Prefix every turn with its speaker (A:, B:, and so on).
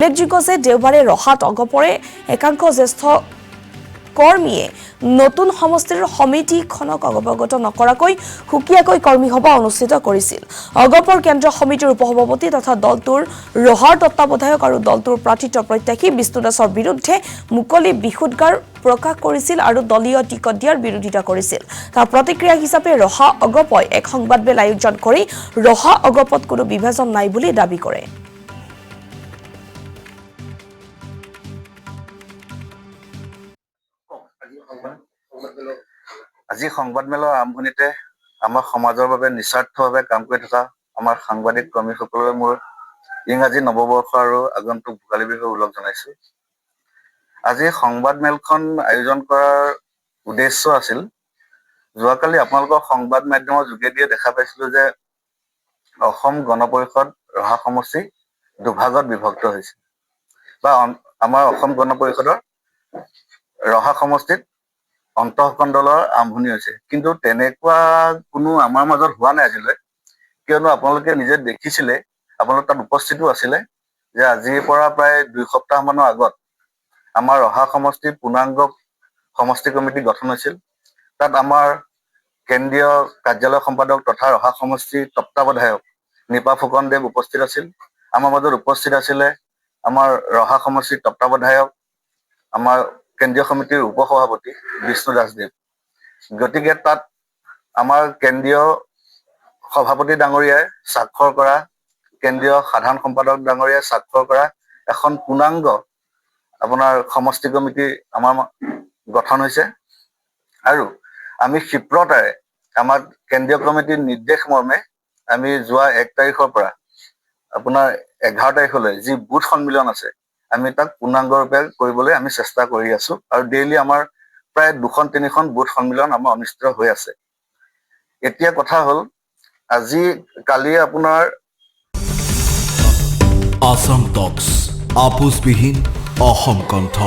A: উল্লেখযোগ্য যে দেওবাৰে ৰহাত অগপৰে একাংশ জ্যেষ্ঠ কৰ্মীয়ে নতুন সমষ্টিৰ সমিতিখনক অৱগত নকৰাকৈ সুকীয়াকৈ কৰ্মী সভা অনুষ্ঠিত কৰিছিল। অগপৰ কেন্দ্ৰীয় সমিতিৰ উপসভাপতি তথা দলটোৰ ৰহাৰ তত্ত্বাৱধায়ক আৰু দলটোৰ প্ৰাৰ্থিত্ব প্ৰত্যাশী বিষ্ণু দাসৰ বিৰুদ্ধে মুকলি বিশুদ্ধাৰ প্ৰকাশ কৰিছিল আৰু দলীয় টিকট দিয়াৰ বিৰোধিতা কৰিছিল। তাৰ প্ৰতিক্ৰিয়া হিচাপে ৰহা অগপই এক সংবাদমেল আয়োজন কৰি ৰহা অগপত কোনো বিভাজন নাই বুলি দাবী কৰে।
B: আজি সংবাদমেলৰ আৰম্ভণিতে আমাৰ সমাজৰ বাবে নিস্বাৰ্থভাৱে কাম কৰি থকা আমাৰ সাংবাদিক কৰ্মীসকললৈ মোৰ ইংৰাজী নৱবৰ্ষ আৰু আগন্তুক ভোগালী বিহুৰ ওলগ জনাইছো। আজি সংবাদমেলখন আয়োজন কৰাৰ উদ্দেশ্য আছিল, যোৱাকালি আপোনালোকৰ সংবাদ মাধ্যমৰ যোগেদিয়ে দেখা পাইছিলো যে অসম গণ পৰিষদ ৰহা সমষ্টি দুভাগত বিভক্ত হৈছে, বা আমাৰ অসম গণ পৰিষদৰ ৰহা সমষ্টিত অন্তঃকণ্ডলৰ আৰম্ভণি হৈছে। কিন্তু তেনেকুৱা কোনো আমাৰ মাজত হোৱা নাই আজিলৈ, কিয়নো আপোনালোকে নিজে দেখিছিলে, আপোনালোক তাত উপস্থিতো আছিলে যে আজিৰ পৰা প্ৰায় 2 সপ্তাহ মানৰ আগত আমাৰ ৰহা সমষ্টিৰ পূৰ্ণাংগ সমষ্টি কমিটি গঠন হৈছিল। তাত আমাৰ কেন্দ্ৰীয় কাৰ্যালয় সম্পাদক তথা ৰহা সমষ্টিৰ তত্ত্বাৱধায়ক নিপা ফুকনদেৱ উপস্থিত আছিল। আমাৰ মাজত উপস্থিত আছিলে আমাৰ ৰহা সমষ্টিৰ তত্ত্বাৱধায়ক আমাৰ কেন্দ্ৰীয় সমিতিৰ উপসভাপতি বিষ্ণু দাসদেৱ। গতিকে তাত আমাৰ কেন্দ্ৰীয় সভাপতি ডাঙৰীয়াই স্বাক্ষৰ কৰা, কেন্দ্ৰীয় সাধাৰণ সম্পাদক ডাঙৰীয়াই স্বাক্ষৰ কৰা এখন পূৰ্ণাংগ আপোনাৰ সমষ্টি কমিটি আমাৰ গঠন হৈছে। আৰু আমি ক্ষিপ্ৰতাৰে আমাৰ কেন্দ্ৰীয় কমিটিৰ নিৰ্দেশ মৰ্মে আমি যোৱা 1 তাৰিখৰ পৰা আপোনাৰ 11 তাৰিখলৈ যি বুথ সন্মিলন আছে, আমি তাক পূৰ্ণাংগৰূপে কৰিবলৈ আমি চেষ্টা কৰি আছো। আৰু ডেইলি আমাৰ প্ৰায় 2-3খন বুথ সন্মিলন আমাৰ অনুষ্ঠিত হৈ আছে। এতিয়া কথা হ'ল, আজি কালি আপোনাৰ
C: আসাম টক্স আপোচবিহীন অসম কণ্ঠ।